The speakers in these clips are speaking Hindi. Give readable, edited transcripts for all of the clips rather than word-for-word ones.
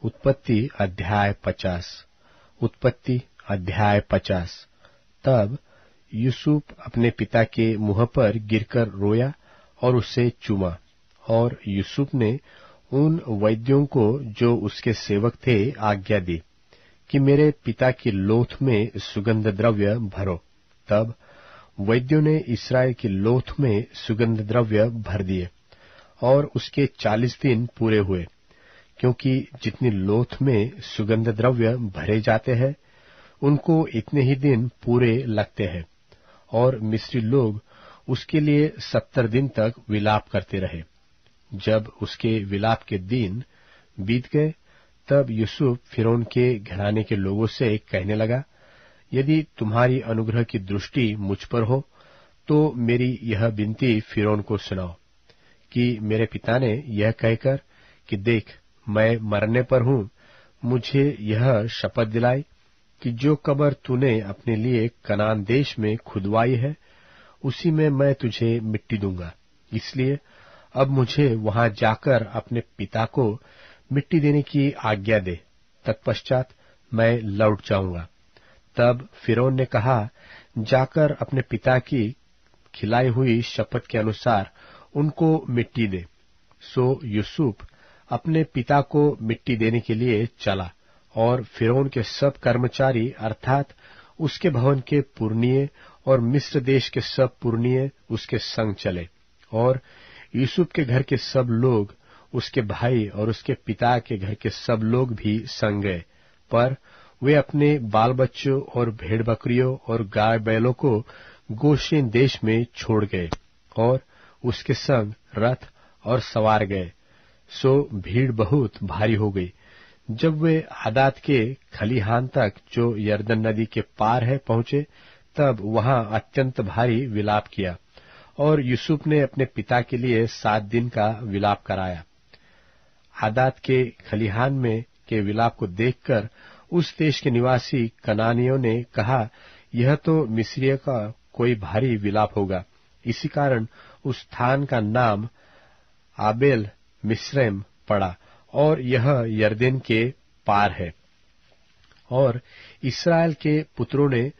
उत्पत्ति अध्याय 50। उत्पत्ति अध्याय 50। तब यूसुफ अपने पिता के मुंह पर गिरकर रोया और उसे चूमा। और यूसुफ ने उन वैद्यों को जो उसके सेवक थे आज्ञा दी कि मेरे पिता की लोथ में सुगंध द्रव्य भरो। तब वैद्यों ने इसराइल की लोथ में सुगंध द्रव्य भर दिए और उसके 40 दिन पूरे हुए, क्योंकि जितनी लोथ में सुगंध द्रव्य भरे जाते हैं उनको इतने ही दिन पूरे लगते हैं। और मिस्री लोग उसके लिए 70 दिन तक विलाप करते रहे। जब उसके विलाप के दिन बीत गए, तब यूसुफ फिरौन के घराने के लोगों से कहने लगा, यदि तुम्हारी अनुग्रह की दृष्टि मुझ पर हो तो मेरी यह विनती फिरौन को सुनाओ कि मेरे पिता ने यह कहकर कि देख मैं मरने पर हूं, मुझे यह शपथ दिलाई कि जो कब्र तूने अपने लिए कनान देश में खुदवाई है उसी में मैं तुझे मिट्टी दूंगा। इसलिए अब मुझे वहां जाकर अपने पिता को मिट्टी देने की आज्ञा दे, तत्पश्चात मैं लौट जाऊंगा। तब फिरौन ने कहा, जाकर अपने पिता की खिलाई हुई शपथ के अनुसार उनको मिट्टी दे। सो यूसुफ अपने पिता को मिट्टी देने के लिए चला और फिरौन के सब कर्मचारी अर्थात उसके भवन के पुरनिये और मिस्र देश के सब पुरनिये उसके संग चले। और यूसुफ के घर के सब लोग, उसके भाई और उसके पिता के घर के सब लोग भी संग गए, पर वे अपने बाल बच्चों और भेड़ बकरियों और गाय बैलों को गोशेन देश में छोड़ गए और उसके संग रथ और सवार गए। सो भीड़ बहुत भारी हो गई। जब वे आदात के खलिहान तक जो यरदन नदी के पार है पहुंचे, तब वहां अत्यंत भारी विलाप किया और यूसुफ ने अपने पिता के लिए 7 दिन का विलाप कराया। आदात के खलिहान में के विलाप को देखकर उस देश के निवासी कनानियों ने कहा, यह तो मिस्रियों का कोई भारी विलाप होगा। इसी कारण उस स्थान का नाम आबेल मिस्रैम पड़ा और यह यरदन के पार है। और इस्राएल के पुत्रों ने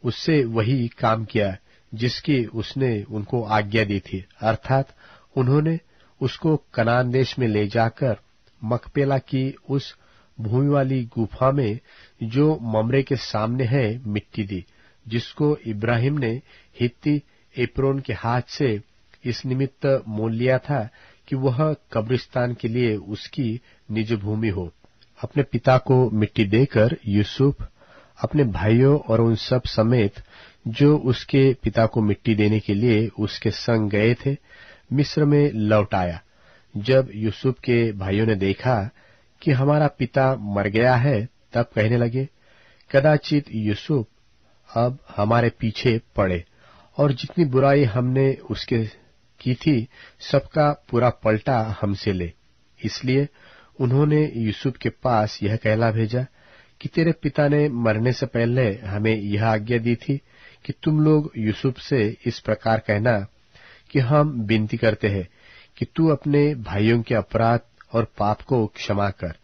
उससे वही काम किया जिसकी उसने उनको आज्ञा दी थी, अर्थात उन्होंने उसको कनान देश में ले जाकर मकपेला की उस भूमि वाली गुफा में जो ममरे के सामने है मिट्टी दी, जिसको इब्राहिम ने हित्ती एप्रोन के हाथ से इस निमित्त मोल लिया था कि वह कब्रिस्तान के लिए उसकी निज भूमि हो। अपने पिता को मिट्टी देकर यूसुफ अपने भाइयों और उन सब समेत जो उसके पिता को मिट्टी देने के लिए उसके संग गए थे मिस्र में लौट आया। जब यूसुफ के भाइयों ने देखा कि हमारा पिता मर गया है, तब कहने लगे, कदाचित यूसुफ अब हमारे पीछे पड़े और जितनी बुराई हमने उसके की थी सबका पूरा पलटा हमसे ले। इसलिए उन्होंने यूसुफ के पास यह कहला भेजा कि तेरे पिता ने मरने से पहले हमें यह आज्ञा दी थी कि तुम लोग यूसुफ से इस प्रकार कहना कि हम विनती करते हैं कि तू अपने भाइयों के अपराध और पाप को क्षमा कर।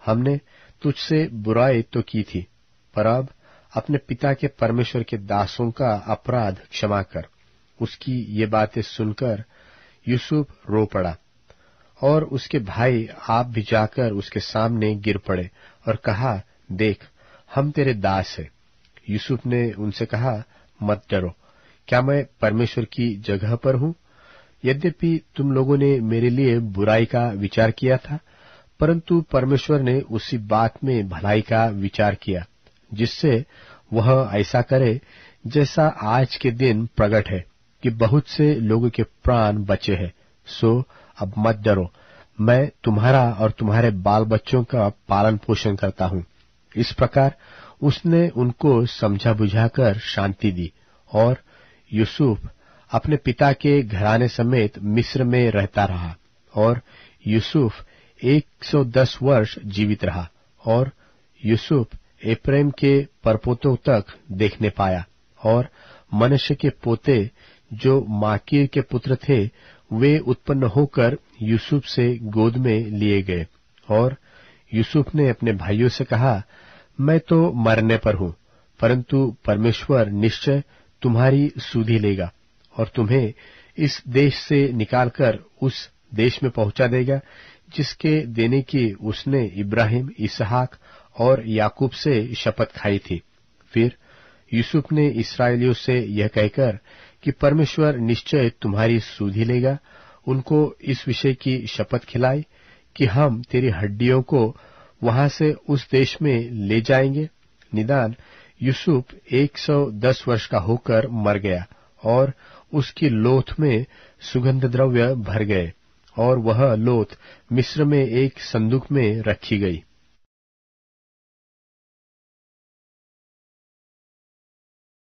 हमने तुझसे बुराई तो की थी, पर अब अपने पिता के परमेश्वर के दासों का अपराध क्षमा कर। उसकी ये बातें सुनकर यूसुफ रो पड़ा और उसके भाई आप भी जाकर उसके सामने गिर पड़े और कहा, देख हम तेरे दास हैं। यूसुफ ने उनसे कहा, मत डरो, क्या मैं परमेश्वर की जगह पर हूं? यद्यपि तुम लोगों ने मेरे लिए बुराई का विचार किया था, परंतु परमेश्वर ने उसी बात में भलाई का विचार किया, जिससे वह ऐसा करे जैसा आज के दिन प्रकट है कि बहुत से लोगों के प्राण बचे हैं। सो अब मत डरो, मैं तुम्हारा और तुम्हारे बाल बच्चों का पालन पोषण करता हूं। इस प्रकार उसने उनको समझा बुझाकर शांति दी और यूसुफ अपने पिता के घराने समेत मिस्र में रहता रहा। और यूसुफ 110 वर्ष जीवित रहा और यूसुफ एप्रैम के परपोतों तक देखने पाया। और मनश्शे के पोते जो माकीर के पुत्र थे वे उत्पन्न होकर यूसुफ से गोद में लिए गए। और यूसुफ ने अपने भाइयों से कहा, मैं तो मरने पर हूं, परंतु परमेश्वर निश्चय तुम्हारी सुधि लेगा और तुम्हें इस देश से निकालकर उस देश में पहुंचा देगा जिसके देने की उसने इब्राहिम, इसहाक और याकूब से शपथ खाई थी। फिर यूसुफ ने इस्राएलियों से यह कहकर कि परमेश्वर निश्चय तुम्हारी सुधि लेगा, उनको इस विषय की शपथ खिलाई कि हम तेरी हड्डियों को वहां से उस देश में ले जाएंगे। निदान यूसुफ 110 वर्ष का होकर मर गया और उसकी लोथ में सुगंध द्रव्य भर गए और वह लोथ मिस्र में एक संदूक में रखी गई।